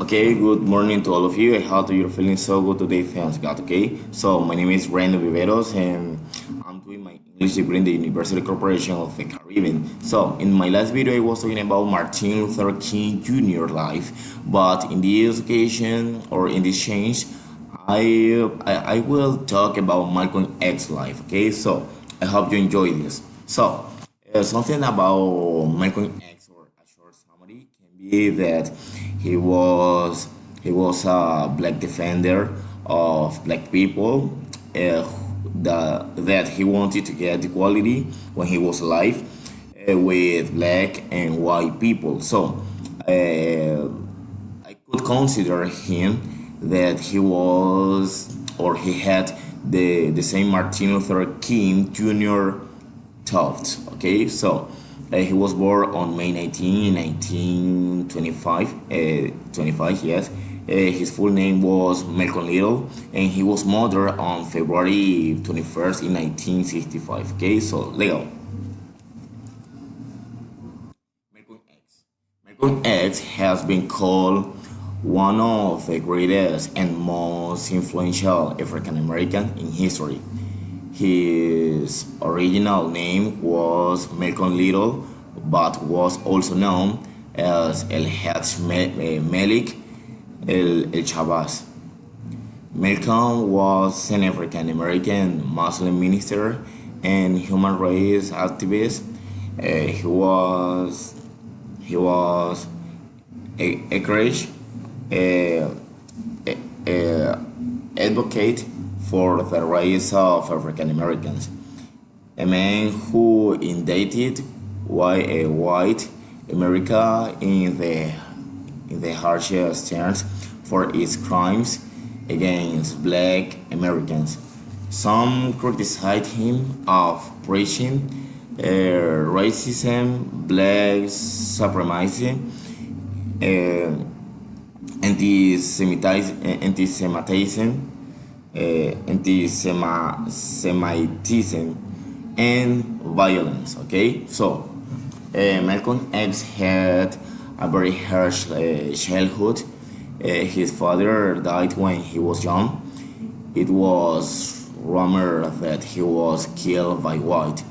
Okay, good morning to all of you. I hope you're feeling so good today, thanks God. Okay, so my name is Brandon Viveros, and I'm doing my English degree in the University Corporation of the Caribbean. So, in my last video, I was talking about Martin Luther King Jr. life, but in this occasion or in this change, I will talk about Malcolm X life. Okay, so I hope you enjoy this. So, something about Malcolm X or a short summary can be that he was he was a black defender of black people. That he wanted to get equality when he was alive with black and white people. So I could consider him that he was or he had the same Martin Luther King Jr. thoughts. Okay, so he was born on May 19, 1925. 25, yes. His full name was Malcolm Little, and he was murdered on February 21st in 1965. Okay, so Leo. Malcolm X. Malcolm X has been called one of the greatest and most influential African American in history. His original name was Malcolm Little, but was also known as El Haj Malik El Chavez. Malcolm was an African American Muslim minister and human rights activist. He was a courage uh, advocate for the rights of African Americans, a man who indicted white America in the harshest terms for its crimes against black Americans. Some criticized him of preaching racism, black supremacy, uh, anti-Semitism, anti-Semitism, and violence. Okay, so Malcolm X had a very harsh childhood. His father died when he was young. It was rumored that he was killed by white.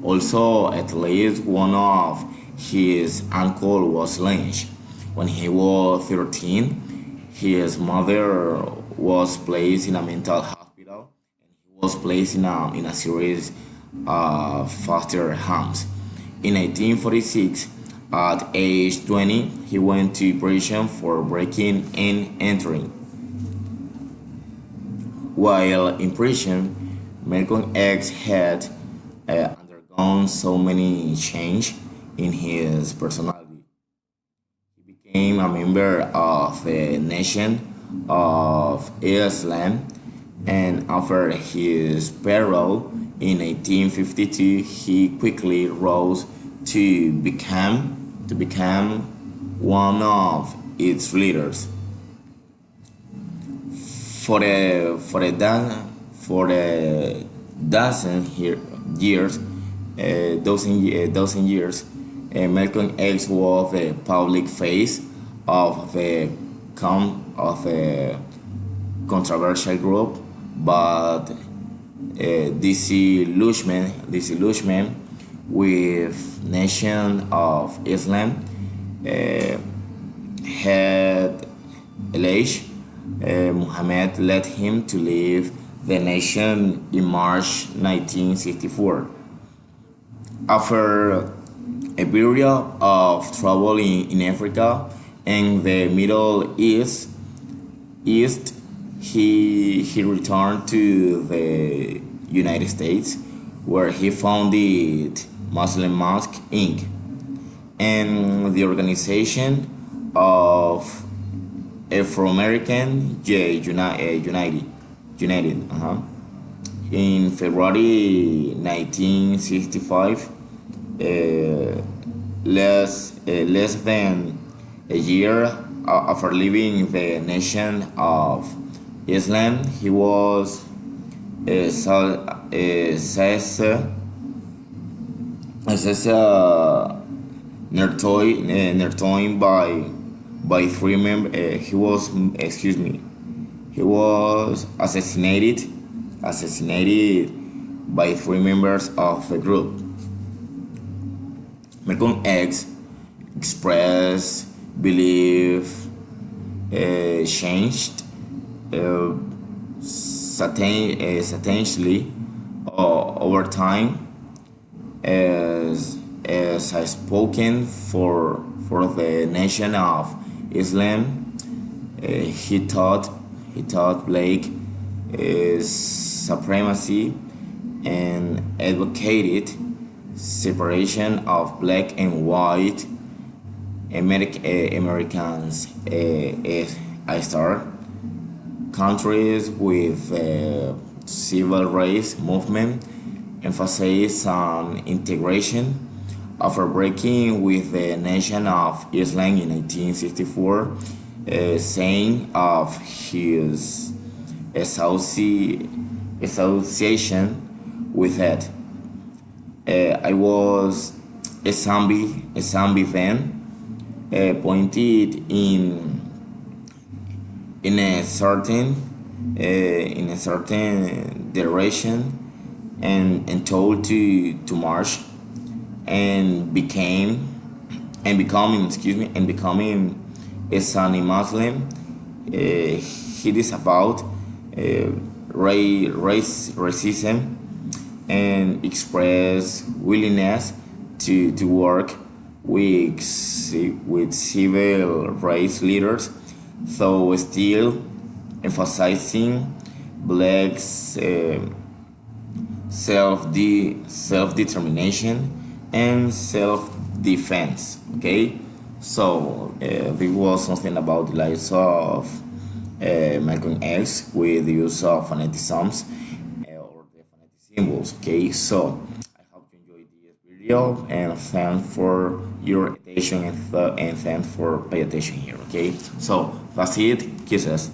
Also, at least one of his uncle was lynched. When he was 13, his mother was placed in a mental hospital and he was placed in a series of foster homes. In 1946, at age 20, he went to prison for breaking and entering. While in prison, Malcolm X had undergone so many change in his personality. He became a member of the Nation of Islam, and after his parole in 1852, he quickly rose to become one of its leaders. For a years, dozen years, Malcolm X was the public face of the controversial group, but disillusionment with Nation of Islam uh, had alleged Muhammad led him to leave the nation in March 1964. After a period of trouble in Africa and the Middle East, he returned to the United States, where he founded Muslim Mosque Inc. and the Organization of Afro-American United. In February 1965, less than a year after leaving the Nation of Islam, he was assessed Nertoin by by three members. He was assassinated by three members of the group. Malcolm X expressed belief changed substantially over time as I spoken for the nation of Islam. He taught Blake supremacy and advocated separation of black and white Americans. I start countries with civil rights movement emphasize on integration after breaking with the Nation of Islam in 1964, saying of his association with it. I was a zombie then, pointed in a certain direction and told to march and becoming a Sunni Muslim. He disavowed racism and expressed willingness to work with civil rights leaders, though still emphasizing blacks' self-determination and self-defense. Okay, so this was something about the lives of Malcolm X with the use of phonetic sums or the phonetic symbols. Okay, so I hope you enjoyed this video and thanks for your attention and thanks for paying attention here. Okay, so that's it. Kisses.